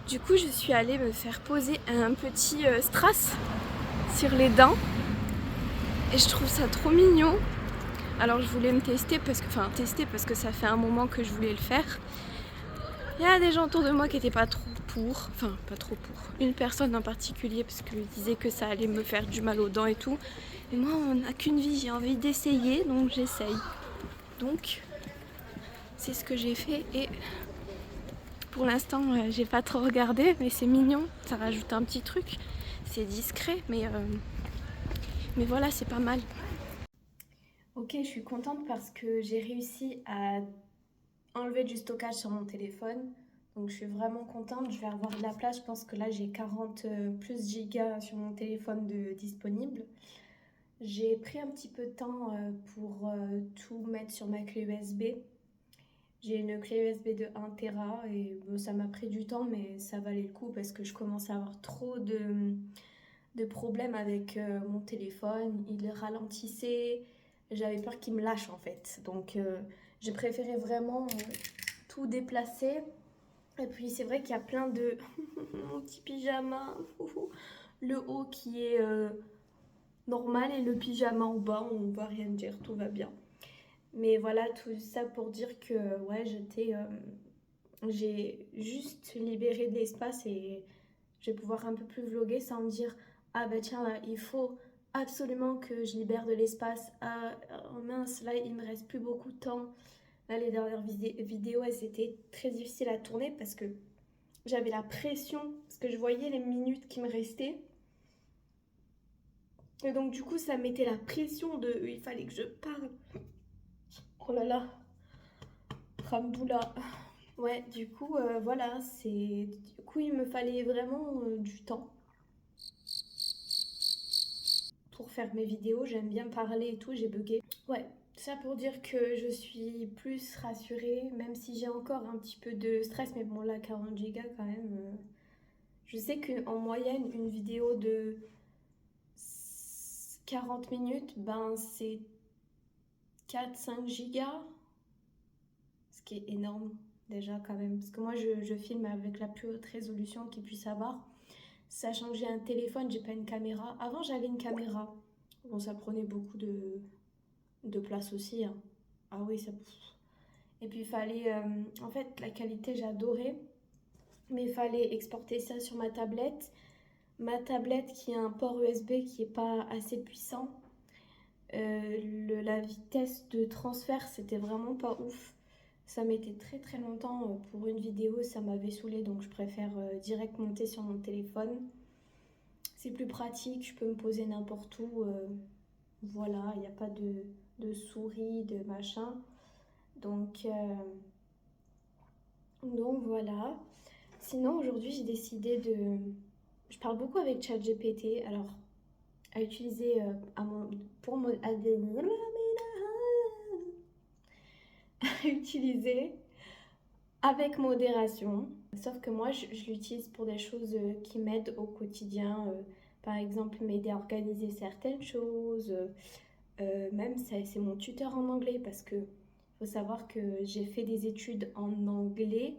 Du coup, je suis allée me faire poser un petit strass sur les dents et je trouve ça trop mignon. Alors je voulais me tester parce que ça fait un moment que je voulais le faire. Il y a des gens autour de moi qui n'étaient pas trop pour, une personne en particulier parce qu'elle disait que ça allait me faire du mal aux dents et tout. Et moi, on n'a qu'une vie, j'ai envie d'essayer, donc j'essaye. Donc, c'est ce que j'ai fait et pour l'instant, j'ai pas trop regardé, mais c'est mignon, ça rajoute un petit truc. C'est discret, mais voilà, c'est pas mal. Ok, je suis contente parce que j'ai réussi à enlever du stockage sur mon téléphone. Donc je suis vraiment contente, je vais avoir de la place. Je pense que là j'ai 40 plus gigas sur mon téléphone disponible. J'ai pris un petit peu de temps pour tout mettre sur ma clé USB. J'ai une clé USB de 1 Tera et bon, ça m'a pris du temps mais ça valait le coup parce que je commençais à avoir trop de problèmes avec mon téléphone. Il ralentissait, j'avais peur qu'il me lâche en fait. Donc j'ai préféré vraiment tout déplacer. Et puis c'est vrai qu'il y a plein de... Mon petit pyjama, le haut qui est normal et le pyjama en bas, on va rien dire, tout va bien. Mais voilà, tout ça pour dire que ouais, j'ai juste libéré de l'espace et je vais pouvoir un peu plus vlogger sans me dire ah bah tiens là il faut absolument que je libère de l'espace. Ah oh mince, là il me reste plus beaucoup de temps. Là les dernières vidéos elles étaient très difficiles à tourner parce que j'avais la pression, parce que je voyais les minutes qui me restaient. Et donc du coup ça mettait la pression de il fallait que je parle. Oh là là, Ramboula. Ouais, du coup, voilà, Du coup, il me fallait vraiment du temps pour faire mes vidéos. J'aime bien parler et tout, j'ai bugué. Ouais, ça pour dire que je suis plus rassurée, même si j'ai encore un petit peu de stress. Mais bon, là, 40 gigas quand même. Je sais qu'en moyenne, une vidéo de 40 minutes, ben c'est 4-5 gigas. Ce qui est énorme déjà quand même. Parce que moi, je filme avec la plus haute résolution qu'il puisse avoir. Sachant que j'ai un téléphone, j'ai pas une caméra. Avant, j'avais une caméra. Bon, ça prenait beaucoup de place aussi, hein. Ah oui, ça... Et puis, il fallait... en fait, la qualité, j'adorais. Mais il fallait exporter ça sur ma tablette. Ma tablette qui a un port USB qui est pas assez puissant. La vitesse de transfert, c'était vraiment pas ouf. Ça mettait très très longtemps pour une vidéo, ça m'avait saoulé donc je préfère direct monter sur mon téléphone. C'est plus pratique, je peux me poser n'importe où. Voilà, il n'y a pas de souris, de machin. Donc, donc voilà. Sinon, aujourd'hui, j'ai décidé de... Je parle beaucoup avec ChatGPT, alors à utiliser pour à utiliser avec modération. Sauf que moi, je l'utilise pour des choses qui m'aident au quotidien. Par exemple, m'aider à organiser certaines choses. Même c'est mon tuteur en anglais parce que faut savoir que j'ai fait des études en anglais.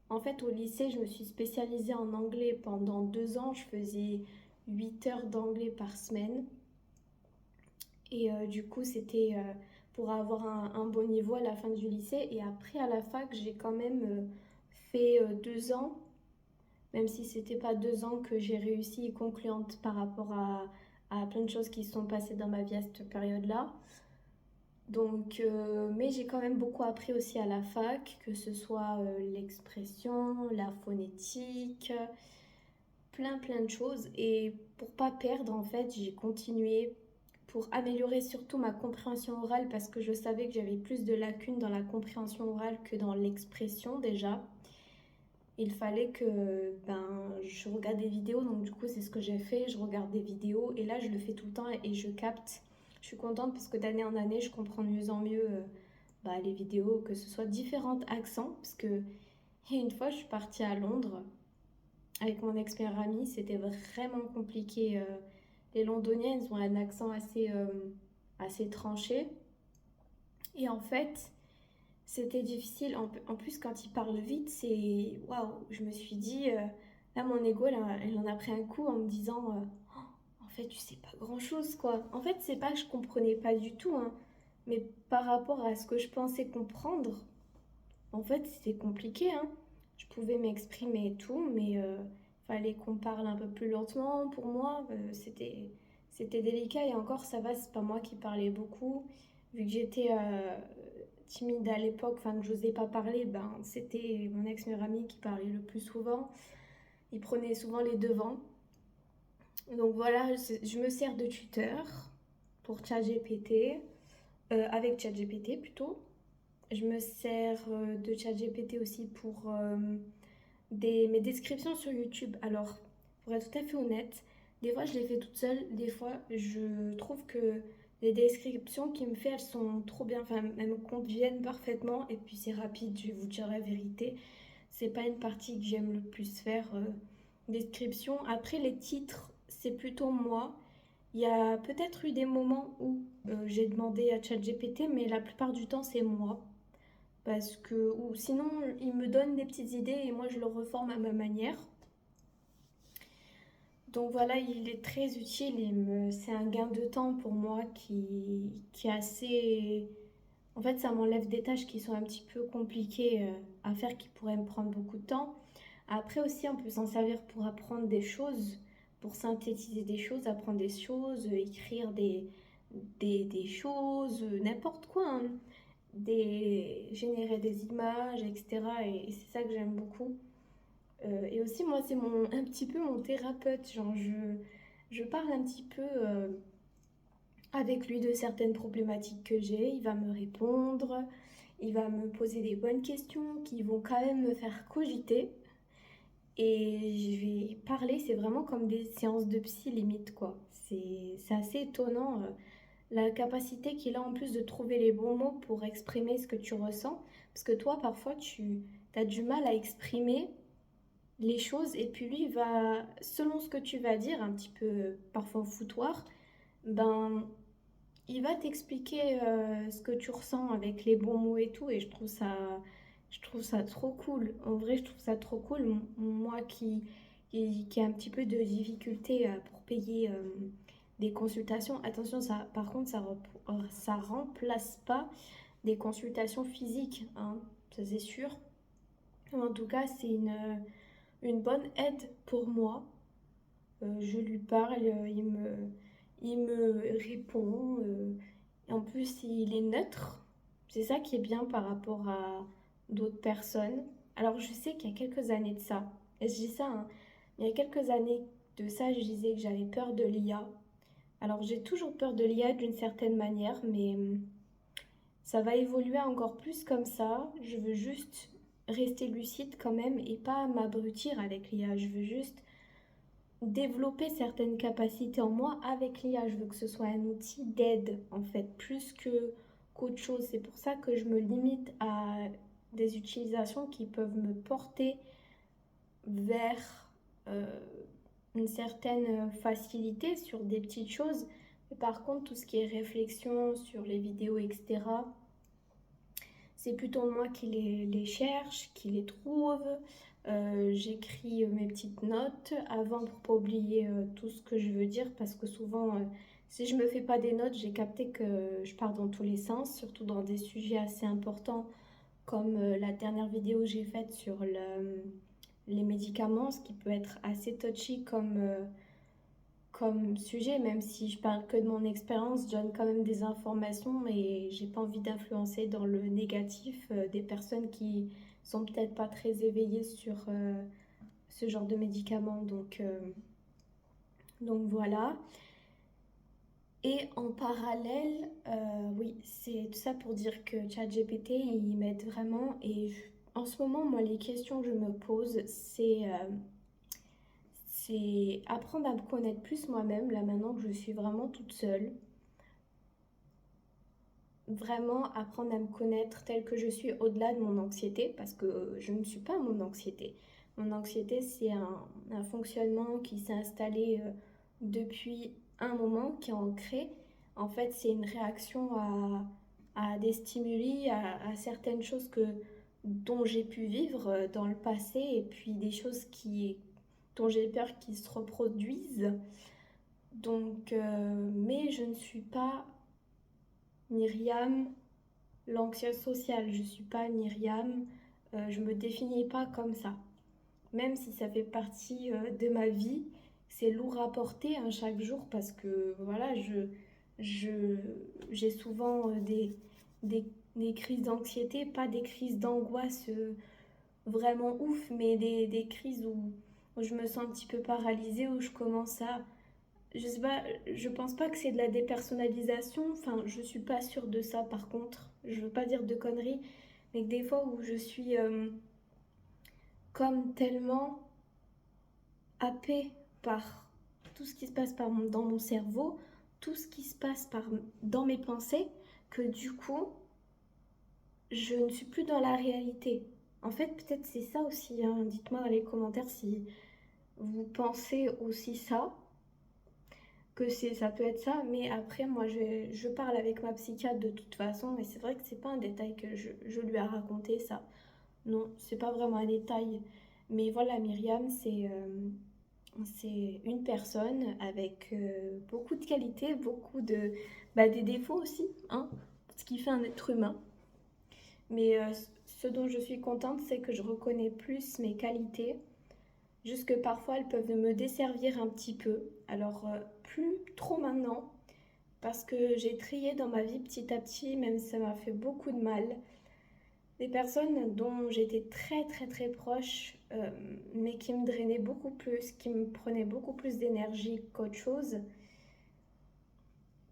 En fait, au lycée, je me suis spécialisée en anglais pendant 2 ans. Je faisais 8 heures d'anglais par semaine. Et du coup, c'était pour avoir un bon niveau à la fin du lycée. Et après, à la fac, j'ai quand même fait 2 ans, même si c'était pas 2 ans que j'ai réussi concluante par rapport à plein de choses qui se sont passées dans ma vie à cette période-là. Donc, mais j'ai quand même beaucoup appris aussi à la fac, que ce soit l'expression, la phonétique, plein de choses. Et pour pas perdre, en fait, j'ai continué pour améliorer surtout ma compréhension orale parce que je savais que j'avais plus de lacunes dans la compréhension orale que dans l'expression déjà. Il fallait que je regarde des vidéos, donc du coup c'est ce que j'ai fait, je regarde des vidéos et là je le fais tout le temps et je capte. Je suis contente parce que d'année en année je comprends de mieux en mieux les vidéos, que ce soit différents accents, parce que une fois je suis partie à Londres avec mon ex-meilleur ami, c'était vraiment compliqué. Les Londoniens, ils ont un accent assez tranché. Et en fait, C'était difficile. En plus, quand il parle vite, c'est waouh. Je me suis dit, là, mon ego, là, elle en a pris un coup en me disant, en fait, tu sais pas grand-chose, quoi. En fait, c'est pas que je comprenais pas du tout, hein, mais par rapport à ce que je pensais comprendre, en fait, c'était compliqué, hein. Je pouvais m'exprimer et tout, mais fallait qu'on parle un peu plus lentement pour moi. C'était délicat et encore, ça va, c'est pas moi qui parlais beaucoup. Vu que j'étais timide à l'époque, enfin que j'osais pas parler, ben c'était mon ex-meilleur ami qui parlait le plus souvent. Il prenait souvent les devants. Donc voilà, je me sers de tuteur pour ChatGPT, avec ChatGPT plutôt. Je me sers de ChatGPT aussi pour mes descriptions sur YouTube. Alors, pour être tout à fait honnête, des fois je les fais toute seule, des fois je trouve que les descriptions qu'il me fait, elles sont trop bien, enfin elles me conviennent parfaitement et puis c'est rapide, je vais vous dire la vérité. C'est pas une partie que j'aime le plus faire, description. Après les titres, c'est plutôt moi. Il y a peut-être eu des moments où j'ai demandé à ChatGPT, mais la plupart du temps c'est moi. Parce que, ou sinon, il me donne des petites idées et moi je le reforme à ma manière. Donc voilà, il est très utile et c'est un gain de temps pour moi qui est assez... En fait, ça m'enlève des tâches qui sont un petit peu compliquées à faire, qui pourraient me prendre beaucoup de temps. Après aussi, on peut s'en servir pour apprendre des choses, pour synthétiser des choses, apprendre des choses, écrire des choses, n'importe quoi, hein. Générer des images, etc. Et c'est ça que j'aime beaucoup. Et aussi, moi, c'est un petit peu mon thérapeute. Genre, je parle un petit peu avec lui de certaines problématiques que j'ai. Il va me répondre, il va me poser des bonnes questions qui vont quand même me faire cogiter. Et je vais parler, c'est vraiment comme des séances de psy limite, quoi. C'est assez étonnant. La capacité qu'il a en plus de trouver les bons mots pour exprimer ce que tu ressens. Parce que toi, parfois, tu as du mal à exprimer les choses et puis lui, il va, selon ce que tu vas dire, un petit peu parfois foutoir, ben, il va t'expliquer ce que tu ressens avec les bons mots et tout. Et je trouve ça trop cool. En vrai, je trouve ça trop cool. Moi qui ai un petit peu de difficulté pour payer des consultations. Attention, ça, par contre, ça remplace pas des consultations physiques, hein, ça c'est sûr. En tout cas, c'est une bonne aide pour moi. Je lui parle, il me répond. En plus, il est neutre. C'est ça qui est bien par rapport à d'autres personnes. Alors, je sais qu'il y a quelques années de ça, et je dis ça, hein, il y a quelques années de ça, je disais que j'avais peur de l'IA. Alors, j'ai toujours peur de l'IA d'une certaine manière, mais ça va évoluer encore plus comme ça. Je veux juste rester lucide quand même et pas m'abrutir avec l'IA. Je veux juste développer certaines capacités en moi avec l'IA. Je veux que ce soit un outil d'aide, en fait, plus que qu'autre chose. C'est pour ça que je me limite à des utilisations qui peuvent me porter vers une certaine facilité sur des petites choses. Mais par contre, tout ce qui est réflexion sur les vidéos, etc., c'est plutôt moi qui les cherche, qui les trouve. J'écris mes petites notes avant pour pas oublier tout ce que je veux dire parce que souvent, si je me fais pas des notes, j'ai capté que je pars dans tous les sens, surtout dans des sujets assez importants comme la dernière vidéo que j'ai faite sur les médicaments, ce qui peut être assez touchy comme sujet, même si je parle que de mon expérience, je donne quand même des informations et j'ai pas envie d'influencer dans le négatif des personnes qui sont peut-être pas très éveillées sur ce genre de médicaments. Donc voilà. Et en parallèle, oui, c'est tout ça pour dire que ChatGPT, il m'aide vraiment. En ce moment, moi, les questions que je me pose, c'est apprendre à me connaître plus moi-même, là maintenant que je suis vraiment toute seule. Vraiment apprendre à me connaître telle que je suis au-delà de mon anxiété, parce que je ne suis pas mon anxiété. Mon anxiété, c'est un fonctionnement qui s'est installé depuis un moment, qui est ancré. En fait, c'est une réaction à des stimuli, à certaines choses dont j'ai pu vivre dans le passé et puis des choses dont j'ai peur qu'ils se reproduisent. Donc, mais je ne suis pas Myriam, l'anxieuse sociale. Je ne suis pas Myriam, je ne me définis pas comme ça. Même si ça fait partie de ma vie, c'est lourd à porter hein, chaque jour parce que voilà, j'ai souvent des, des crises d'anxiété, pas des crises d'angoisse vraiment ouf, mais des crises où je me sens un petit peu paralysée, où je commence à... Je sais pas, je pense pas que c'est de la dépersonnalisation, enfin je suis pas sûre de ça par contre, je veux pas dire de conneries, mais que des fois où je suis comme tellement happée par tout ce qui se passe dans mon cerveau, tout ce qui se passe dans mes pensées, que du coup, je ne suis plus dans la réalité. En fait, peut-être c'est ça aussi. Hein. Dites-moi dans les commentaires si vous pensez aussi ça, ça peut être ça. Mais après, moi, je parle avec ma psychiatre de toute façon. Et c'est vrai que c'est pas un détail que je lui ai raconté, ça. Non, c'est pas vraiment un détail. Mais voilà, Myriam, c'est une personne avec beaucoup de qualités, des défauts aussi, hein, ce qui fait un être humain. Mais ce dont je suis contente, c'est que je reconnais plus mes qualités, juste que parfois elles peuvent me desservir un petit peu. Alors, plus trop maintenant, parce que j'ai trié dans ma vie petit à petit, même si ça m'a fait beaucoup de mal. Des personnes dont j'étais très très très proche, mais qui me drainaient beaucoup plus, qui me prenaient beaucoup plus d'énergie qu'autre chose,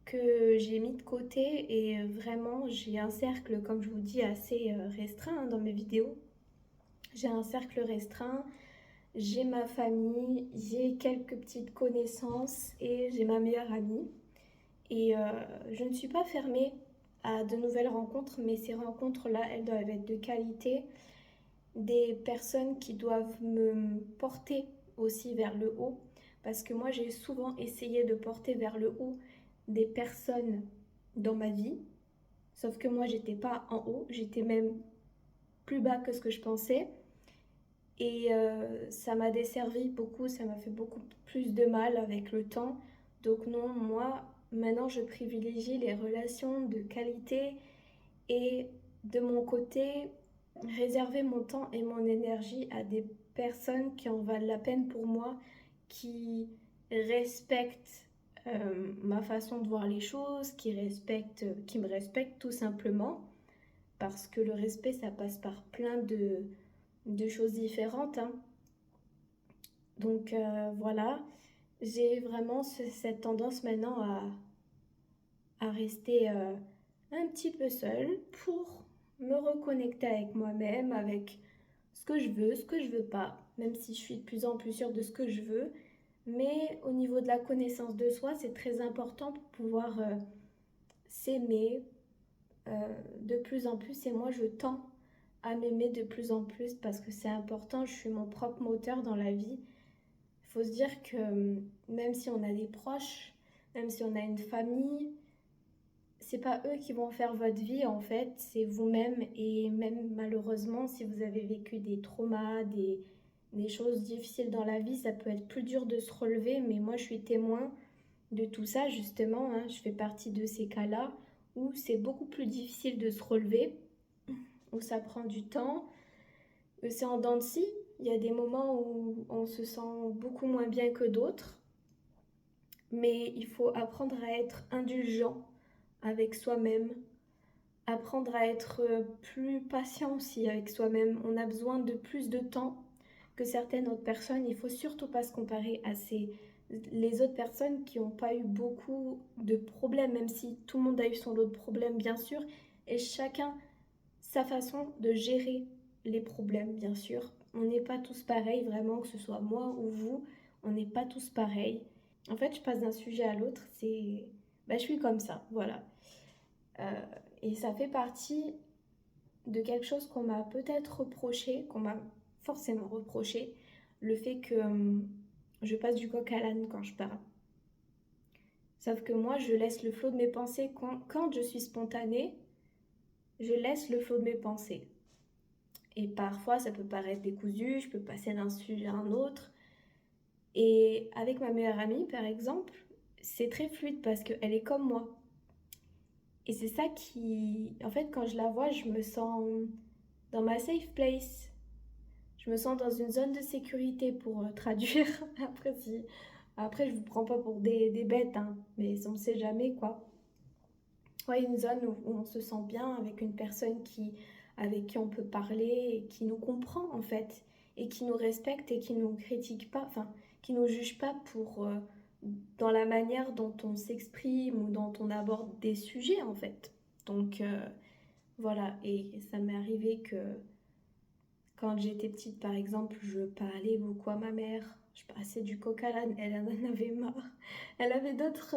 que j'ai mis de côté et vraiment j'ai un cercle, comme je vous dis, assez restreint hein, dans mes vidéos. J'ai un cercle restreint, j'ai ma famille, j'ai quelques petites connaissances et j'ai ma meilleure amie. Et je ne suis pas fermée à de nouvelles rencontres, mais ces rencontres-là, elles doivent être de qualité, des personnes qui doivent me porter aussi vers le haut, parce que moi j'ai souvent essayé de porter vers le haut des personnes dans ma vie, sauf que moi j'étais pas en haut, j'étais même plus bas que ce que je pensais. Et ça m'a desservi beaucoup, ça m'a fait beaucoup plus de mal avec le temps. Donc non, moi, maintenant, je privilégie les relations de qualité et de mon côté, réserver mon temps et mon énergie à des personnes qui en valent la peine pour moi, qui respectent ma façon de voir les choses, qui me respectent tout simplement. Parce que le respect, ça passe par plein de choses différentes. Hein. Donc voilà, j'ai vraiment cette tendance maintenant à rester un petit peu seule pour me reconnecter avec moi-même, avec ce que je veux, ce que je veux pas, même si je suis de plus en plus sûre de ce que je veux. Mais au niveau de la connaissance de soi, c'est très important pour pouvoir s'aimer de plus en plus. Et moi, je tends à m'aimer de plus en plus parce que c'est important, je suis mon propre moteur dans la vie. Il faut se dire que même si on a des proches, même si on a une famille, c'est pas eux qui vont faire votre vie en fait, c'est vous-même. Et même malheureusement, si vous avez vécu des traumas, des choses difficiles dans la vie, ça peut être plus dur de se relever. Mais moi, je suis témoin de tout ça justement. Hein. Je fais partie de ces cas-là où c'est beaucoup plus difficile de se relever, où ça prend du temps. C'est en dents de scie. Il y a des moments où on se sent beaucoup moins bien que d'autres. Mais il faut apprendre à être indulgent avec soi-même, apprendre à être plus patient aussi avec soi-même. On a besoin de plus de temps que certaines autres personnes. Il faut surtout pas se comparer à les autres personnes qui n'ont pas eu beaucoup de problèmes, même si tout le monde a eu son lot de problèmes, bien sûr, et chacun sa façon de gérer les problèmes, bien sûr. On n'est pas tous pareils, vraiment, que ce soit moi ou vous, on n'est pas tous pareils. En fait, je passe d'un sujet à l'autre, je suis comme ça, voilà. Et ça fait partie de quelque chose qu'on m'a peut-être reproché, qu'on m'a forcément reproché, le fait que je passe du coq à l'âne quand je parle. Sauf que moi, je laisse le flot de mes pensées quand je suis spontanée. je laisse le flot de mes pensées. Et parfois, ça peut paraître décousu, je peux passer d'un sujet à un autre. Et avec ma meilleure amie, par exemple, c'est très fluide parce qu'elle est comme moi. Et c'est ça qui... En fait, quand je la vois, je me sens dans ma safe place. Je me sens dans une zone de sécurité pour traduire. Après, si... Après, je vous prends pas pour des bêtes, hein, mais on ne sait jamais, quoi. Ouais, une zone où on se sent bien avec une personne avec qui on peut parler et qui nous comprend, en fait, et qui nous respecte et qui nous critique pas, enfin, qui nous juge pas dans la manière dont on s'exprime ou dont on aborde des sujets, en fait. Donc, voilà, et ça m'est arrivé que quand j'étais petite, par exemple, je parlais beaucoup à ma mère. Je passais du coq à l'âne, elle en avait marre. Elle avait d'autres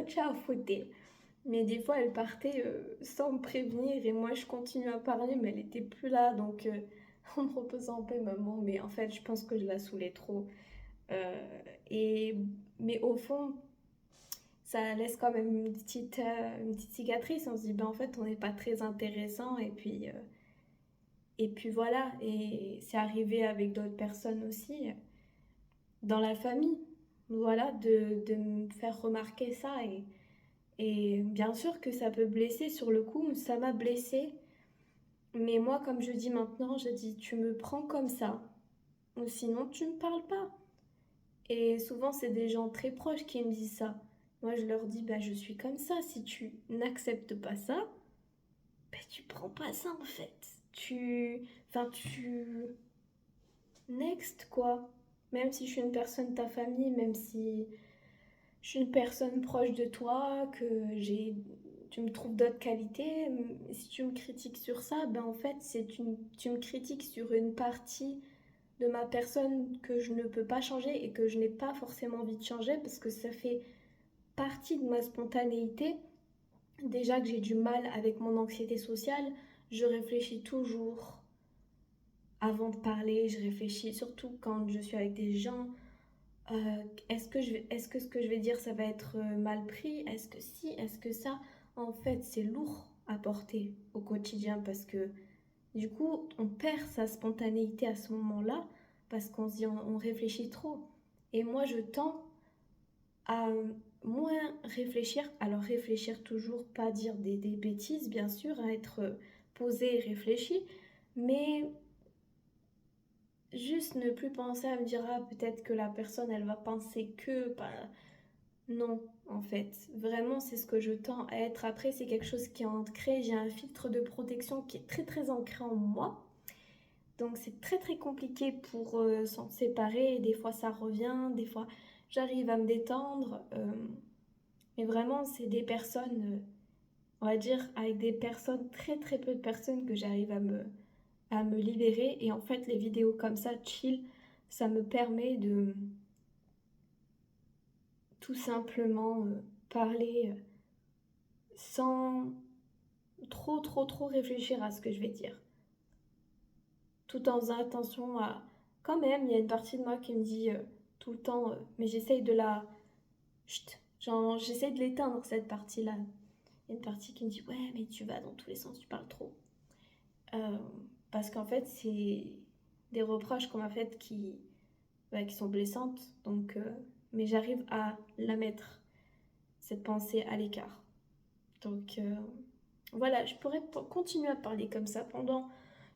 chats à fouetter. Mais des fois, elle partait sans me prévenir et moi, je continue à parler, mais elle était plus là. Donc, on me repose en paix, maman. Mais en fait, je pense que je la saoulais trop. Euh, et, mais au fond, ça laisse quand même une petite cicatrice. On se dit, ben, en fait, on n'est pas très intéressant. Et puis voilà. Et c'est arrivé avec d'autres personnes aussi, dans la famille. Voilà, de me faire remarquer ça. Et bien sûr que ça peut blesser sur le coup, ça m'a blessée. Mais moi, comme je dis maintenant, je dis tu me prends comme ça, ou sinon tu me parles pas. Et souvent, c'est des gens très proches qui me disent ça. Moi, je leur dis bah je suis comme ça. Si tu n'acceptes pas ça, bah tu prends pas ça en fait. Tu next quoi. Même si je suis une personne de ta famille, même si je suis une personne proche de toi, tu me trouves d'autres qualités. Si tu me critiques sur ça, ben en fait, tu me critiques sur une partie de ma personne que je ne peux pas changer et que je n'ai pas forcément envie de changer parce que ça fait partie de ma spontanéité. Déjà que j'ai du mal avec mon anxiété sociale, je réfléchis toujours avant de parler, je réfléchis surtout quand je suis avec des gens. Est-ce que ce que je vais dire, ça va être mal pris? Est-ce que si? Est-ce que ça? En fait, c'est lourd à porter au quotidien parce que du coup, on perd sa spontanéité à ce moment-là parce qu'on se dit, on réfléchit trop. Et moi, je tends à moins réfléchir. Alors, réfléchir toujours, pas dire des bêtises, bien sûr, à être posé et réfléchi, mais juste ne plus penser à me dire, ah, peut-être que la personne, elle va penser que... Bah, non, en fait. Vraiment, c'est ce que je tends à être. Après, c'est quelque chose qui est ancré. J'ai un filtre de protection qui est très, très ancré en moi. Donc, c'est très, très compliqué pour s'en séparer. Et des fois, ça revient. Des fois, j'arrive à me détendre. Mais vraiment, c'est des personnes, on va dire, avec des personnes, très, très peu de personnes que j'arrive à me libérer. Et en fait, les vidéos comme ça, chill, ça me permet de tout simplement parler sans trop réfléchir à ce que je vais dire. Tout en faisant attention à... Quand même, il y a une partie de moi qui me dit tout le temps, mais j'essaye de la... Chut, genre, j'essaye de l'éteindre, cette partie-là. Il y a une partie qui me dit, ouais, mais tu vas dans tous les sens, tu parles trop. Euh, Parce qu'en fait, c'est des reproches qu'on m'a faites qui sont blessantes. Donc, mais j'arrive à la mettre, cette pensée, à l'écart. Donc, voilà, je pourrais continuer à parler comme ça pendant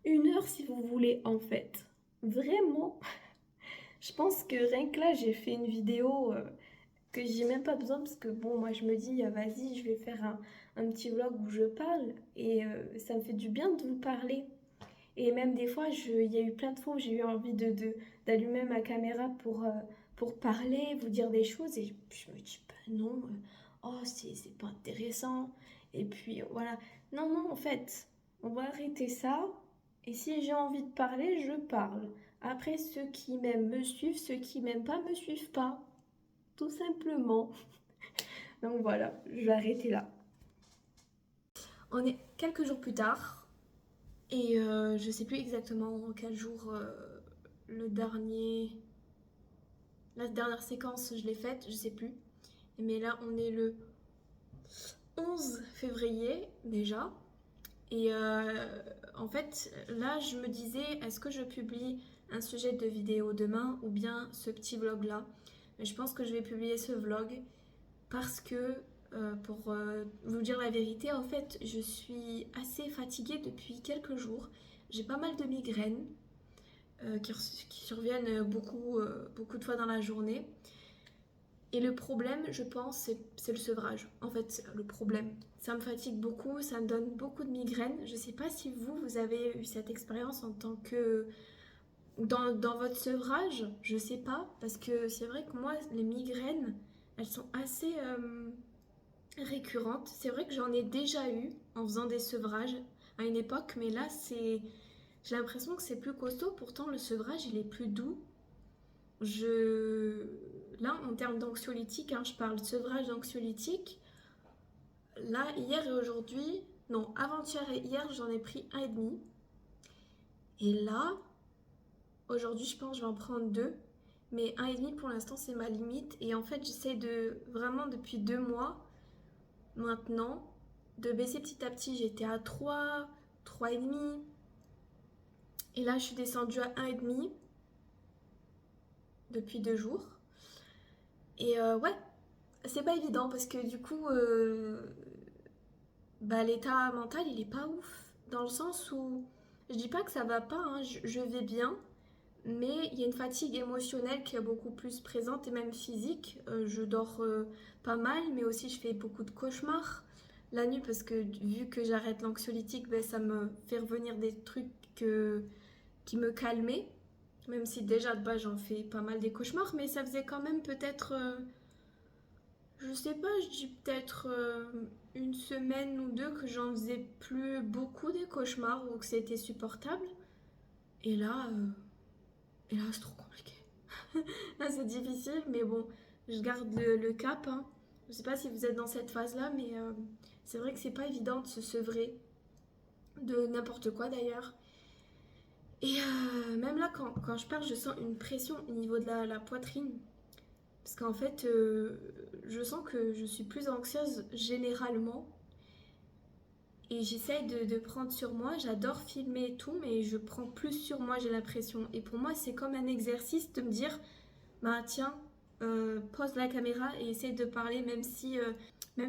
1 heure si vous voulez, en fait. Vraiment, je pense que rien que là, j'ai fait une vidéo que j'ai même pas besoin parce que bon, moi je me dis, vas-y, je vais faire un petit vlog où je parle et ça me fait du bien de vous parler. Et même des fois, il y a eu plein de fois où j'ai eu envie d'allumer ma caméra pour parler, vous dire des choses et je me dis, bah non, oh, c'est pas intéressant. Et puis voilà. Non, non, en fait, on va arrêter ça. Et si j'ai envie de parler, je parle. Après, ceux qui m'aiment me suivent, ceux qui m'aiment pas me suivent pas. Tout simplement. Donc voilà, je vais arrêter là. On est quelques jours plus tard et je sais plus exactement quel jour le dernier, la dernière séquence je l'ai faite, je sais plus. Mais là on est le 11 février déjà Et en fait, là, je me disais, est-ce que je publie un sujet de vidéo demain ou bien ce petit vlog-là? Mais je pense que je vais publier ce vlog parce que, pour vous dire la vérité, en fait, je suis assez fatiguée depuis quelques jours. J'ai pas mal de migraines qui surviennent beaucoup de fois dans la journée. Et le problème, je pense, c'est le sevrage. En fait, le problème. Ça me fatigue beaucoup, ça me donne beaucoup de migraines. Je sais pas si vous avez eu cette expérience en tant que... Dans votre sevrage, je sais pas, parce que c'est vrai que moi, les migraines, elles sont assez récurrentes. C'est vrai que j'en ai déjà eu en faisant des sevrages à une époque, mais là, j'ai l'impression que c'est plus costaud. Pourtant, le sevrage, il est plus doux. Je... Là, en termes d'anxiolytique, hein, je parle de sevrage d'anxiolytique. Là, hier et aujourd'hui, non, avant-hier et hier, j'en ai pris un et demi. Et là, aujourd'hui, je pense que je vais en prendre deux. Mais un et demi, pour l'instant, c'est ma limite. Et en fait, j'essaie de, vraiment, depuis 2 mois, maintenant, de baisser petit à petit. J'étais à 3, 3 et demi. Et là, je suis descendue à un et demi depuis 2 jours. Et ouais, c'est pas évident parce que du coup, bah, l'état mental, il est pas ouf. Dans le sens où, je dis pas que ça va pas, hein, je vais bien, mais il y a une fatigue émotionnelle qui est beaucoup plus présente et même physique. Je dors pas mal, mais aussi je fais beaucoup de cauchemars la nuit parce que vu que j'arrête l'anxiolytique, ben, ça me fait revenir des trucs qui me calmaient. Même si déjà de base j'en fais pas mal des cauchemars, mais ça faisait quand même peut-être je sais pas, je dis peut-être une semaine ou deux que j'en faisais plus beaucoup des cauchemars ou que c'était supportable. Et là, euh, et là c'est trop compliqué. Là, c'est difficile, mais bon, je garde le cap, hein. Je sais pas si vous êtes dans cette phase-là, mais c'est vrai que c'est pas évident de se sevrer de n'importe quoi d'ailleurs. Et même là, quand je parle, je sens une pression au niveau de la poitrine. Parce qu'en fait, je sens que je suis plus anxieuse généralement. Et j'essaye de prendre sur moi. J'adore filmer et tout, mais je prends plus sur moi, j'ai l'impression. Et pour moi, c'est comme un exercice de me dire, bah tiens, pose la caméra et essaye de parler, même si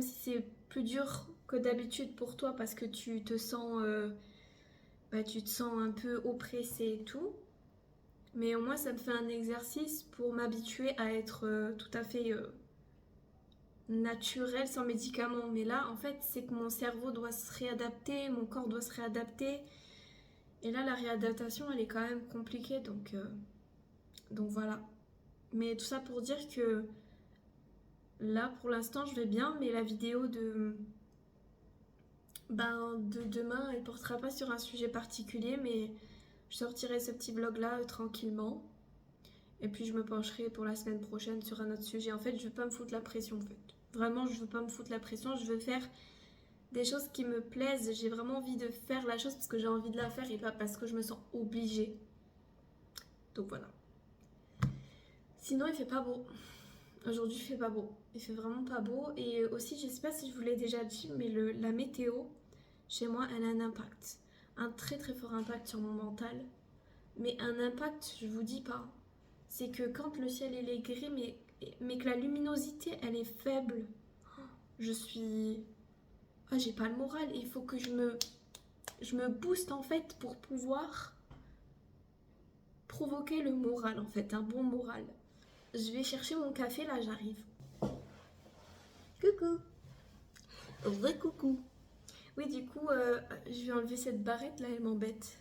c'est plus dur que d'habitude pour toi parce que tu te sens un peu oppressé et tout. Mais au moins, ça me fait un exercice pour m'habituer à être tout à fait naturel sans médicaments. Mais là, en fait, c'est que mon cerveau doit se réadapter, mon corps doit se réadapter. Et là, la réadaptation, elle est quand même compliquée. Donc voilà. Mais tout ça pour dire que là, pour l'instant, je vais bien. Mais la vidéo de demain, elle portera pas sur un sujet particulier. Mais je sortirai ce petit vlog-là tranquillement. Et puis je me pencherai pour la semaine prochaine sur un autre sujet. En fait, je veux pas me foutre la pression, en fait. Vraiment, je veux pas me foutre la pression. Je veux faire des choses qui me plaisent. J'ai vraiment envie de faire la chose parce que j'ai envie de la faire et pas parce que je me sens obligée. Donc voilà. Sinon, il fait pas beau. Aujourd'hui, il fait pas beau. Il fait vraiment pas beau. Et aussi, je sais pas si je vous l'ai déjà dit, mais la météo, chez moi, elle a un impact. Un très très fort impact sur mon mental. Mais un impact, je vous dis pas. C'est que quand le ciel il est gris, mais que la luminosité elle est faible, je suis. Ah, j'ai pas le moral. Il faut que je me booste en fait pour pouvoir provoquer le moral en fait, un bon moral. Je vais chercher mon café là, j'arrive. Coucou. Vrai coucou. Oui, du coup, je vais enlever cette barrette là, elle m'embête.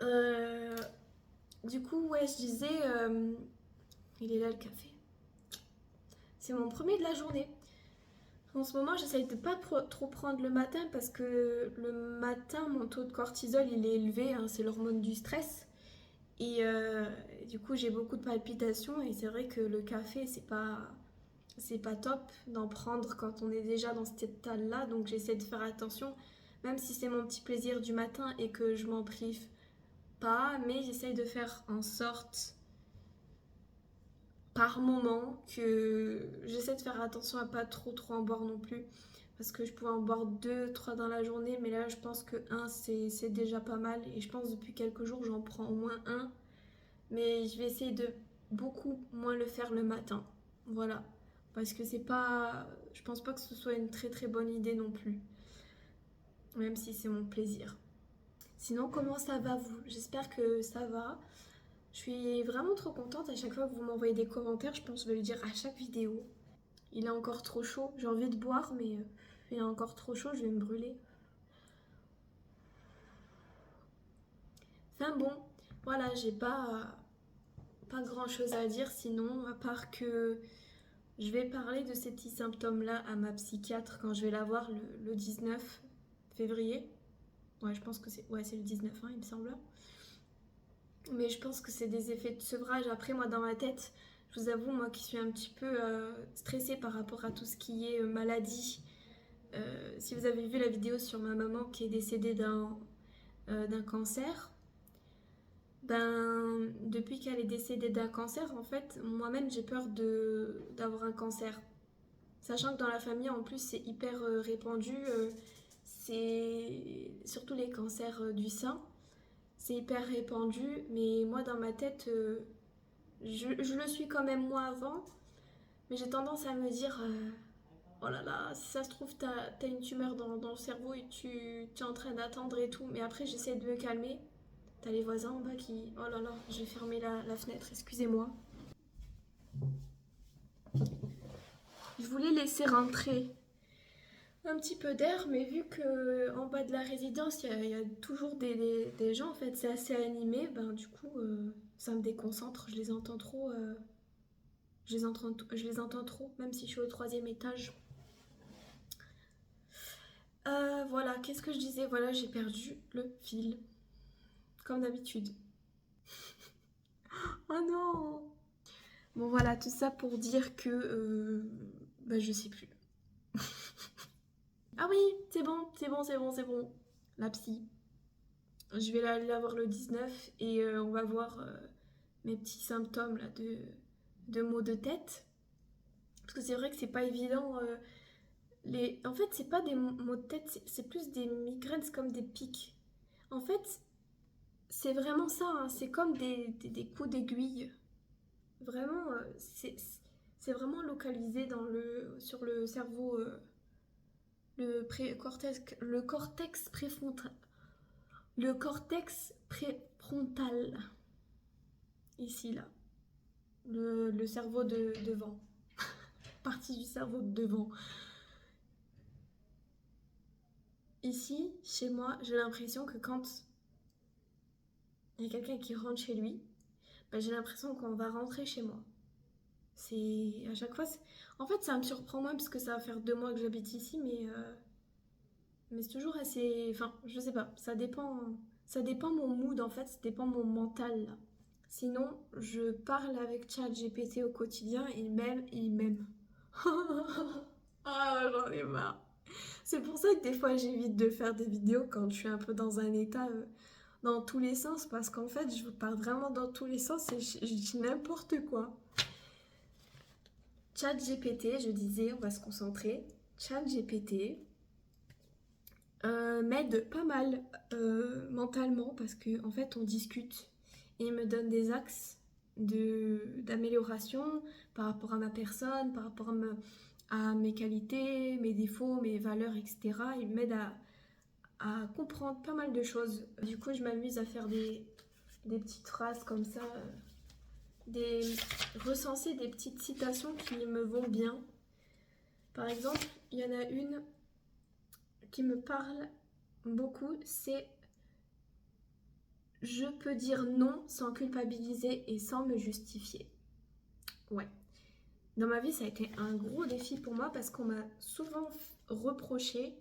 Euh, du coup, ouais, je disais, il est là le café. C'est mon premier de la journée. En ce moment, j'essaye de pas trop prendre le matin parce que le matin, mon taux de cortisol il est élevé, hein, c'est l'hormone du stress. Et du coup, j'ai beaucoup de palpitations et c'est vrai que le café, c'est pas top d'en prendre quand on est déjà dans cet état-là. Donc j'essaie de faire attention, même si c'est mon petit plaisir du matin et que je m'en prive pas, mais j'essaye de faire en sorte par moment que j'essaie de faire attention à pas trop en boire non plus parce que je pouvais en boire 2, 3 dans la journée, mais là je pense que un c'est déjà pas mal et je pense depuis quelques jours j'en prends au moins un, mais je vais essayer de beaucoup moins le faire le matin, voilà, parce que c'est pas, je pense pas que ce soit une très très bonne idée non plus, même si c'est mon plaisir. Sinon, comment ça va vous? J'espère que ça va. Je suis vraiment trop contente à chaque fois que vous m'envoyez des commentaires, je pense que je vais le dire à chaque vidéo. Il est encore trop chaud, j'ai envie de boire mais il est encore trop chaud, je vais me brûler. Enfin bon, voilà, j'ai pas grand chose à dire sinon, à part que je vais parler de ces petits symptômes-là à ma psychiatre quand je vais la voir le 19 février. Ouais, je pense que c'est le 19, hein, il me semble. Mais je pense que c'est des effets de sevrage. Après, moi, dans ma tête, je vous avoue, moi qui suis un petit peu stressée par rapport à tout ce qui est maladie. Si vous avez vu la vidéo sur ma maman qui est décédée d'un cancer, ben depuis qu'elle est décédée d'un cancer, en fait, moi-même j'ai peur d'avoir un cancer. Sachant que dans la famille, en plus, c'est hyper répandu. C'est surtout les cancers du sein. C'est hyper répandu, mais moi dans ma tête, je le suis quand même moi avant, mais j'ai tendance à me dire oh là là, si ça se trouve, t'as une tumeur dans le cerveau et tu es en train d'attendre et tout, mais après j'essaie de me calmer. T'as les voisins en bas qui. Oh là là, j'ai fermé la fenêtre, excusez-moi. Je voulais laisser rentrer un petit peu d'air, mais vu que en bas de la résidence, il y a toujours des gens, en fait, c'est assez animé, ben du coup, ça me déconcentre, je les entends trop. Je les entends trop, même si je suis au 3e étage. Voilà, qu'est-ce que je disais? Voilà, j'ai perdu le fil, comme d'habitude. Oh non! Bon voilà, tout ça pour dire que bah, je sais plus. Ah oui, c'est bon, c'est bon, c'est bon, c'est bon. La psy. Je vais aller la voir le 19 et on va voir mes petits symptômes là, de maux de tête. Parce que c'est vrai que c'est pas évident. En fait, c'est pas des maux de tête, c'est plus des migraines, c'est comme des pics. En fait, c'est vraiment ça, hein, c'est comme des coups d'aiguille. Vraiment, c'est vraiment localisé sur le cerveau, le cortex préfrontal. Le cortex préfrontal. Ici, là. Le cerveau de devant. Partie du cerveau de devant. Ici, chez moi, j'ai l'impression que quand il y a quelqu'un qui rentre chez lui, bah, j'ai l'impression qu'on va rentrer chez moi. C'est à chaque fois. En fait, ça me surprend moins parce que ça va faire 2 mois que j'habite ici, mais c'est toujours assez. Enfin, je sais pas. Ça dépend. Ça dépend mon mood en fait. Ça dépend mon mental là. Sinon, je parle avec ChatGPT au quotidien et même il m'aime. Ah, j'en ai marre. C'est pour ça que des fois j'évite de faire des vidéos quand je suis un peu dans un état dans tous les sens parce qu'en fait je pars vraiment dans tous les sens et je dis n'importe quoi. ChatGPT, je disais, on va se concentrer. ChatGPT m'aide pas mal mentalement parce que en fait on discute et il me donne des axes d'amélioration par rapport à ma personne, par rapport à mes qualités, mes défauts, mes valeurs, etc. Il m'aide à comprendre pas mal de choses. Du coup, je m'amuse à faire des petites phrases comme ça, recenser des petites citations qui me vont bien. Par exemple, il y en a une qui me parle beaucoup, c'est je peux dire non sans culpabiliser et sans me justifier. Ouais. Dans ma vie, ça a été un gros défi pour moi parce qu'on m'a souvent reproché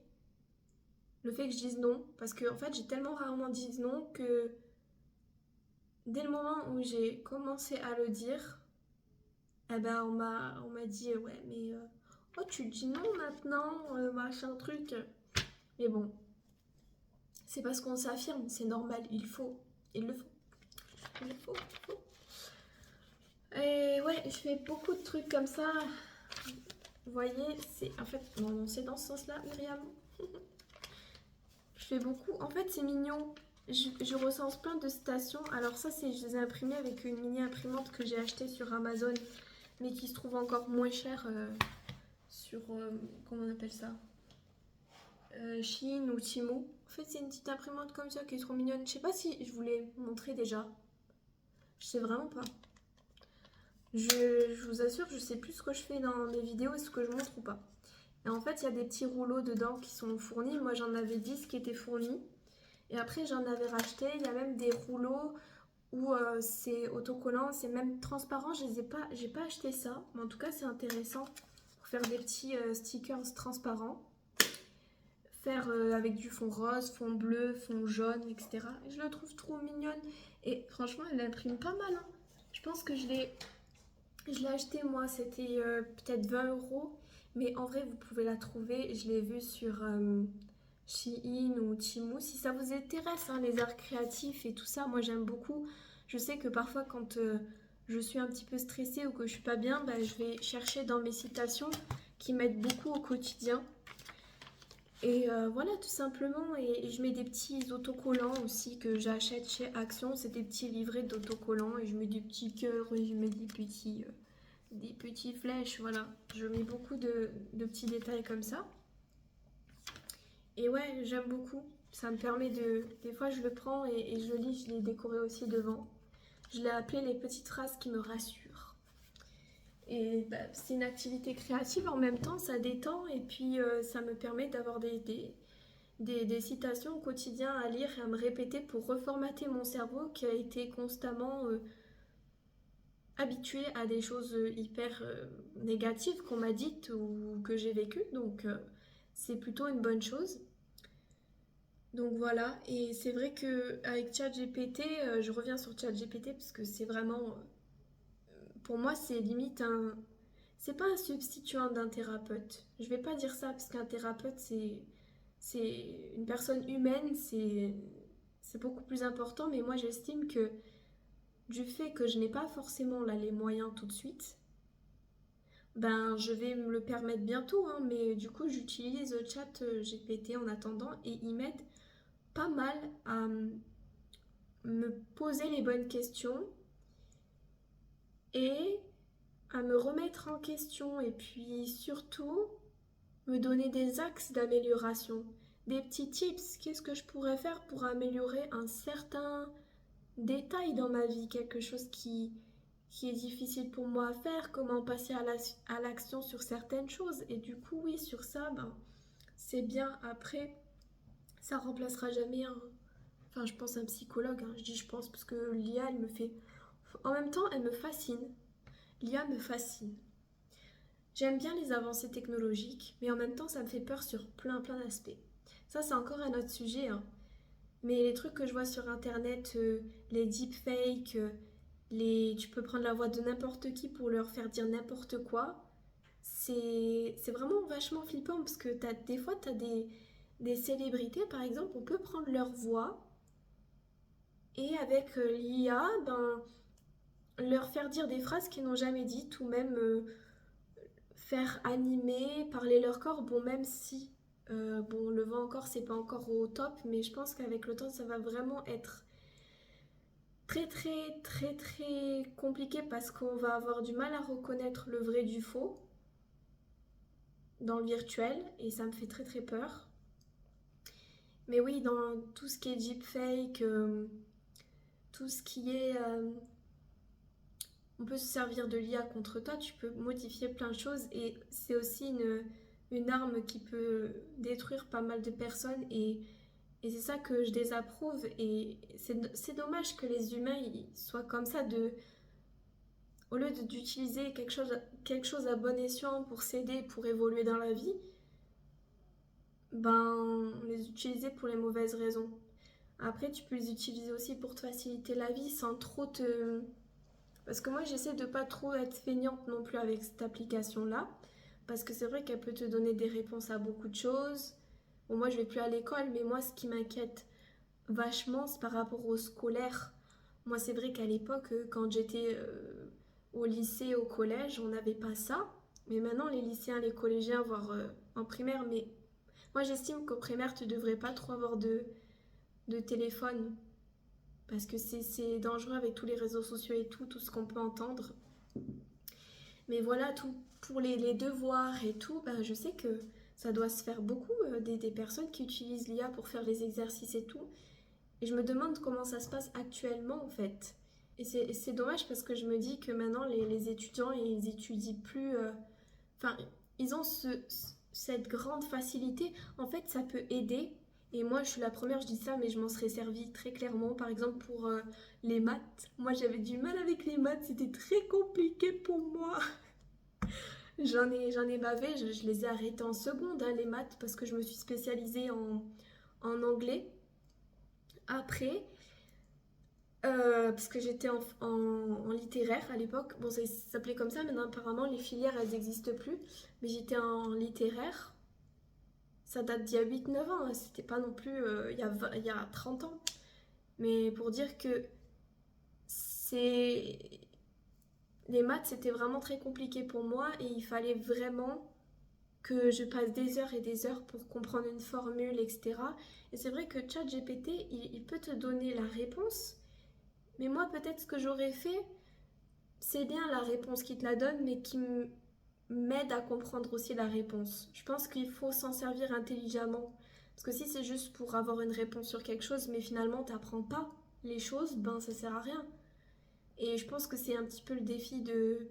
le fait que je dise non. Parce que en fait, j'ai tellement rarement dit non que dès le moment où j'ai commencé à le dire, eh ben on m'a dit ouais mais oh tu dis non maintenant, machin truc. Mais bon, c'est parce qu'on s'affirme, c'est normal, il le faut. Il le faut. Et ouais, je fais beaucoup de trucs comme ça. Vous voyez, c'est en fait, non, c'est dans ce sens-là, Myriam. Je fais beaucoup. En fait, c'est mignon. Je recense plein de citations. Alors ça, c'est je les ai imprimées avec une mini imprimante que j'ai achetée sur Amazon, mais qui se trouve encore moins cher sur comment on appelle ça, Shein ou Temu. En fait, c'est une petite imprimante comme ça qui est trop mignonne. Je sais pas si je vous l'ai montré déjà. Je sais vraiment pas. Je vous assure, je sais plus ce que je fais dans mes vidéos et ce que je montre ou pas. Et en fait, il y a des petits rouleaux dedans qui sont fournis. Moi, j'en avais 10 qui étaient fournis. Et après, j'en avais racheté. Il y a même des rouleaux où c'est autocollant, c'est même transparent. J'ai pas acheté ça. Mais en tout cas, c'est intéressant pour faire des petits stickers transparents. Faire avec du fond rose, fond bleu, fond jaune, etc. Et je la trouve trop mignonne. Et franchement, elle imprime pas mal, hein. Je pense que je l'ai acheté moi, c'était peut-être 20 euros. Mais en vrai, vous pouvez la trouver. Je l'ai vue sur Shein ou Temu. Si ça vous intéresse, hein, les arts créatifs et tout ça, moi j'aime beaucoup. Je sais que parfois, quand je suis un petit peu stressée ou que je suis pas bien, bah, je vais chercher dans mes citations qui m'aident beaucoup au quotidien. Et voilà, tout simplement. Et je mets des petits autocollants aussi que j'achète chez Action. C'est des petits livrets d'autocollants. Et je mets des petits cœurs et je mets des petits flèches. Voilà, je mets beaucoup de petits détails comme ça. Et ouais, j'aime beaucoup. Ça me permet de... Des fois, je le prends et je le lis. Je l'ai décoré aussi devant. Je l'ai appelé les petites phrases qui me rassurent. Et bah, c'est une activité créative en même temps, ça détend et puis ça me permet d'avoir des citations au quotidien à lire et à me répéter pour reformater mon cerveau qui a été constamment habitué à des choses hyper négatives qu'on m'a dites ou que j'ai vécues. Donc c'est plutôt une bonne chose. Donc voilà, et c'est vrai qu'avec ChatGPT, je reviens sur ChatGPT parce que c'est vraiment, pour moi, c'est limite un, c'est pas un substituant d'un thérapeute. Je vais pas dire ça parce qu'un thérapeute c'est une personne humaine, c'est beaucoup plus important. Mais moi, j'estime que du fait que je n'ai pas forcément là les moyens tout de suite, ben je vais me le permettre bientôt. Hein, mais du coup, j'utilise Chat GPT en attendant et ils m'aident pas mal à me poser les bonnes questions et à me remettre en question et puis surtout me donner des axes d'amélioration, des petits tips. Qu'est-ce que je pourrais faire pour améliorer un certain détail dans ma vie, quelque chose qui est difficile pour moi à faire, comment passer à l'action sur certaines choses. Et du coup, oui, sur ça, ben, c'est bien. Après, ça remplacera jamais un... Enfin, je pense un psychologue, hein. Je dis je pense parce que l'IA, elle me fait... En même temps, elle me fascine. L'IA me fascine. J'aime bien les avancées technologiques, mais en même temps, ça me fait peur sur plein d'aspects. Ça, c'est encore un autre sujet, hein. Mais les trucs que je vois sur Internet, les deepfakes, tu peux prendre la voix de n'importe qui pour leur faire dire n'importe quoi, c'est vraiment vachement flippant parce que des fois, tu as des célébrités, par exemple, on peut prendre leur voix et avec l'IA, ben, leur faire dire des phrases qu'ils n'ont jamais dites ou même faire animer, parler leur corps, bon même si bon le vent encore c'est pas encore au top, mais je pense qu'avec le temps ça va vraiment être très compliqué parce qu'on va avoir du mal à reconnaître le vrai du faux dans le virtuel et ça me fait très peur. Mais oui, dans tout ce qui est deepfake, tout ce qui est on peut se servir de l'IA contre toi, tu peux modifier plein de choses et c'est aussi une arme qui peut détruire pas mal de personnes et c'est ça que je désapprouve et c'est dommage que les humains ils soient comme ça au lieu d'utiliser quelque chose à bon escient pour s'aider, pour évoluer dans la vie, ben les utiliser pour les mauvaises raisons. Après tu peux les utiliser aussi pour te faciliter la vie sans trop te... Parce que moi, j'essaie de pas trop être feignante non plus avec cette application-là. Parce que c'est vrai qu'elle peut te donner des réponses à beaucoup de choses. Bon, moi, je vais plus à l'école, mais moi, ce qui m'inquiète vachement, c'est par rapport au scolaire. Moi, c'est vrai qu'à l'époque, quand j'étais au lycée, au collège, on n'avait pas ça. Mais maintenant, les lycéens, les collégiens, voire en primaire, mais moi j'estime qu'au primaire, tu devrais pas trop avoir de téléphone. Parce que c'est dangereux avec tous les réseaux sociaux et tout ce qu'on peut entendre. Mais voilà, tout pour les devoirs et tout, ben, je sais que ça doit se faire beaucoup, des personnes qui utilisent l'IA pour faire les exercices et tout. Et je me demande comment ça se passe actuellement en fait. Et c'est dommage parce que je me dis que maintenant les étudiants ils étudient plus. Enfin, ils ont cette grande facilité. En fait, ça peut aider. Et moi, je suis la première, je dis ça, mais je m'en serais servi très clairement. Par exemple, pour les maths. Moi, j'avais du mal avec les maths. C'était très compliqué pour moi. J'en ai bavé. Je les ai arrêtés en seconde, hein, les maths, parce que je me suis spécialisée en anglais. Après, parce que j'étais en littéraire à l'époque. Bon, ça s'appelait comme ça, maintenant apparemment les filières elles n'existent plus. Mais j'étais en littéraire. Ça date d'il y a 8 9 ans, hein. C'était pas non plus il y a 30 ans. Mais pour dire que c'est. Les maths c'était vraiment très compliqué pour moi et il fallait vraiment que je passe des heures et des heures pour comprendre une formule, etc. Et c'est vrai que ChatGPT, il peut te donner la réponse. Mais moi, peut-être ce que j'aurais fait, c'est bien la réponse qui te la donne, mais qui m'aide à comprendre aussi la réponse. Je pense qu'il faut s'en servir intelligemment. Parce que si c'est juste pour avoir une réponse sur quelque chose, mais finalement t'apprends pas les choses, ben ça sert à rien. Et je pense que c'est un petit peu le défi de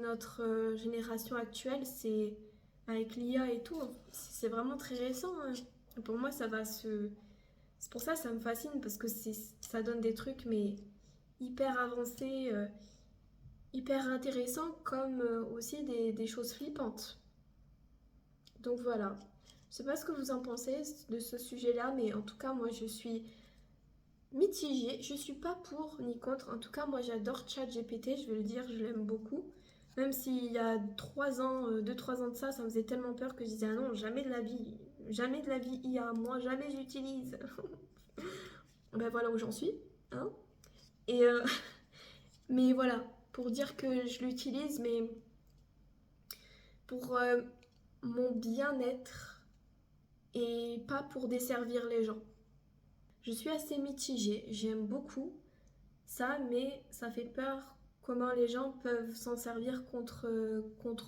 notre génération actuelle, c'est avec l'IA et tout, c'est vraiment très récent, hein. Pour moi, ça va se... C'est pour ça que ça me fascine, parce que ça donne des trucs, mais hyper avancés, hyper intéressants, comme aussi des choses flippantes. Donc voilà. Je sais pas ce que vous en pensez de ce sujet-là, mais en tout cas, moi, je suis mitigée. Je suis pas pour ni contre. En tout cas, moi, j'adore ChatGPT, je vais le dire, je l'aime beaucoup. Même s'il y a 3 ans, 2-3 ans de ça, ça me faisait tellement peur que je disais, ah non, jamais de la vie IA, moi, jamais j'utilise. Ben voilà où j'en suis, hein. Et mais voilà, pour dire que je l'utilise, mais pour mon bien-être et pas pour desservir les gens. Je suis assez mitigée, j'aime beaucoup ça, mais ça fait peur comment les gens peuvent s'en servir contre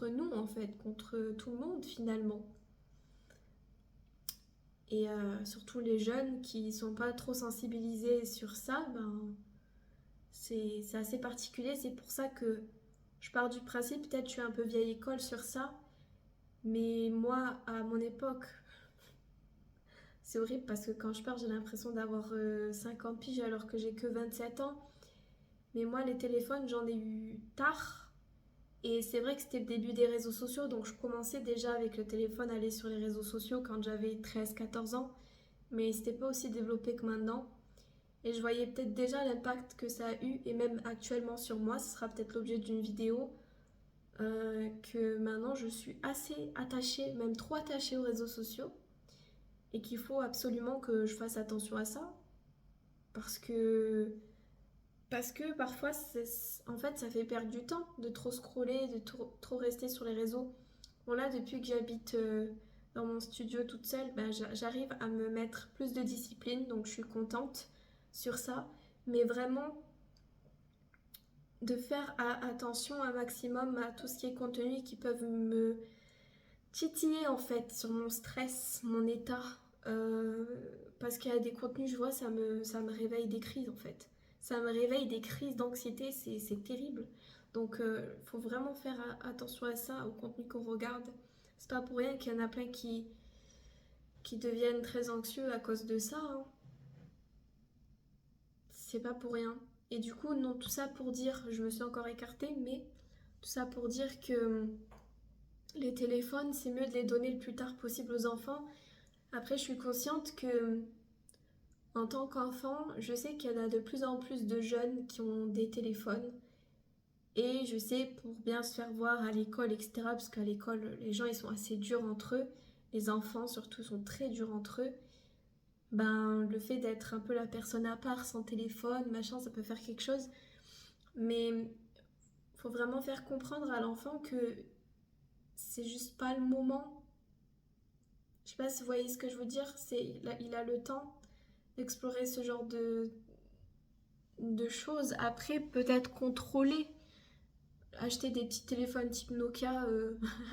nous en fait, contre tout le monde finalement. Et surtout les jeunes qui sont pas trop sensibilisés sur ça, ben c'est assez particulier. C'est pour ça que je pars du principe, peut-être je suis un peu vieille école sur ça, mais moi à mon époque, c'est horrible parce que quand je pars, j'ai l'impression d'avoir 50 piges alors que j'ai que 27 ans. Mais moi, les téléphones, j'en ai eu tard. Et c'est vrai que c'était le début des réseaux sociaux, donc je commençais déjà avec le téléphone à aller sur les réseaux sociaux quand j'avais 13 14 ans. Mais c'était pas aussi développé que maintenant. Et je voyais peut-être déjà l'impact que ça a eu, et même actuellement sur moi, ce sera peut-être l'objet d'une vidéo, que maintenant je suis assez attachée, même trop attachée aux réseaux sociaux, et qu'il faut absolument que je fasse attention à ça, parce que parfois, en fait, ça fait perdre du temps de trop scroller, de trop rester sur les réseaux. Bon, là, depuis que j'habite dans mon studio toute seule, ben, j'arrive à me mettre plus de discipline, donc je suis contente sur ça. Mais vraiment, de faire attention un maximum à tout ce qui est contenu qui peuvent me titiller, en fait, sur mon stress, mon état. Euh, Parce qu'il y a des contenus, je vois, ça me réveille des crises, en fait. Ça me réveille des crises d'anxiété, c'est terrible. Donc, il faut vraiment faire attention à ça, au contenu qu'on regarde. C'est pas pour rien qu'il y en a plein qui deviennent très anxieux à cause de ça, hein. C'est pas pour rien. Et du coup, non, tout ça pour dire, je me suis encore écartée, mais tout ça pour dire que les téléphones, c'est mieux de les donner le plus tard possible aux enfants. Après, je suis consciente que en tant qu'enfant, je sais qu'il y en a de plus en plus de jeunes qui ont des téléphones. Et je sais, pour bien se faire voir à l'école, etc., parce qu'à l'école, les gens, ils sont assez durs entre eux. Les enfants, surtout, sont très durs entre eux. Ben, le fait d'être un peu la personne à part, sans téléphone, machin, ça peut faire quelque chose. Mais faut vraiment faire comprendre à l'enfant que c'est juste pas le moment. Je sais pas si vous voyez ce que je veux dire, il a le temps d'explorer ce genre de choses. Après, peut-être contrôler, acheter des petits téléphones type Nokia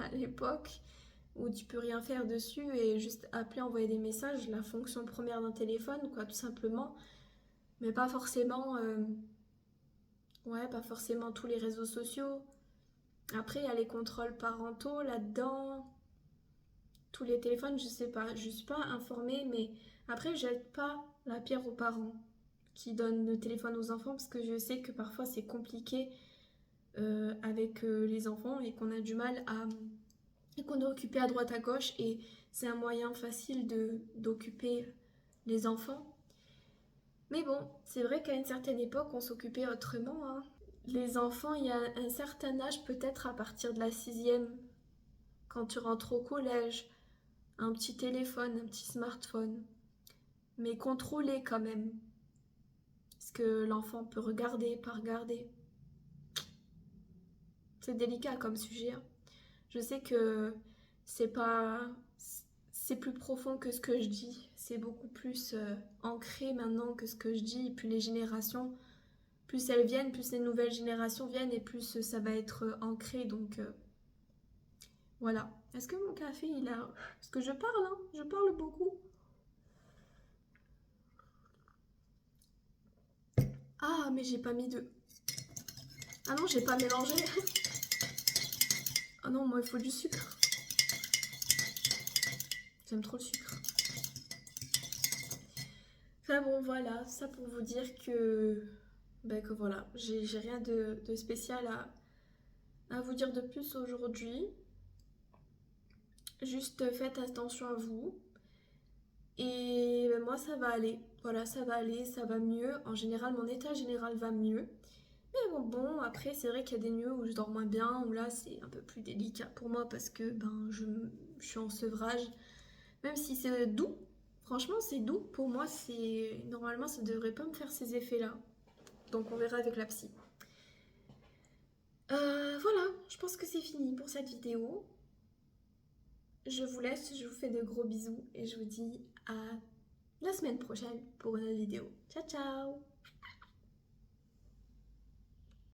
à l'époque, où tu peux rien faire dessus et juste appeler, envoyer des messages, la fonction première d'un téléphone, quoi, tout simplement. Mais pas forcément, ouais, pas forcément tous les réseaux sociaux. Après, il y a les contrôles parentaux là-dedans. Tous les téléphones, je sais pas, je suis pas informée, mais après, je jette pas la pierre aux parents qui donnent le téléphone aux enfants parce que je sais que parfois c'est compliqué avec les enfants et qu'on a du mal à. Et qu'on est occupé à droite à gauche et c'est un moyen facile d'occuper les enfants. Mais bon, c'est vrai qu'à une certaine époque, on s'occupait autrement, hein. Les enfants, il y a un certain âge, peut-être à partir de la sixième, quand tu rentres au collège, un petit téléphone, un petit smartphone, mais contrôlé quand même. Parce que l'enfant peut regarder, pas regarder. C'est délicat comme sujet, hein. Je sais que c'est pas... c'est plus profond que ce que je dis. C'est beaucoup plus ancré maintenant que ce que je dis. Et puis les générations, plus elles viennent, plus les nouvelles générations viennent et plus ça va être ancré. Donc voilà. Est-ce que mon café, il a... Parce que je parle, hein. Je parle beaucoup. Ah, mais j'ai pas mis de... Ah non, j'ai pas mélangé. Ah non, moi, il faut du sucre. J'aime trop le sucre. Enfin bon, voilà. Ça pour vous dire que... Ben que voilà, j'ai rien de spécial à vous dire de plus aujourd'hui. Juste faites attention à vous. Et ben, moi, ça va aller. Voilà, ça va aller, ça va mieux. En général, mon état général va mieux. Mais bon, après, c'est vrai qu'il y a des nuits où je dors moins bien, où là, c'est un peu plus délicat pour moi parce que ben, je suis en sevrage. Même si c'est doux, franchement, c'est doux. Pour moi, c'est normalement, ça devrait pas me faire ces effets-là. Donc, on verra avec la psy. Voilà, je pense que c'est fini pour cette vidéo. Je vous laisse, je vous fais de gros bisous et je vous dis à la semaine prochaine pour une autre vidéo. Ciao ciao!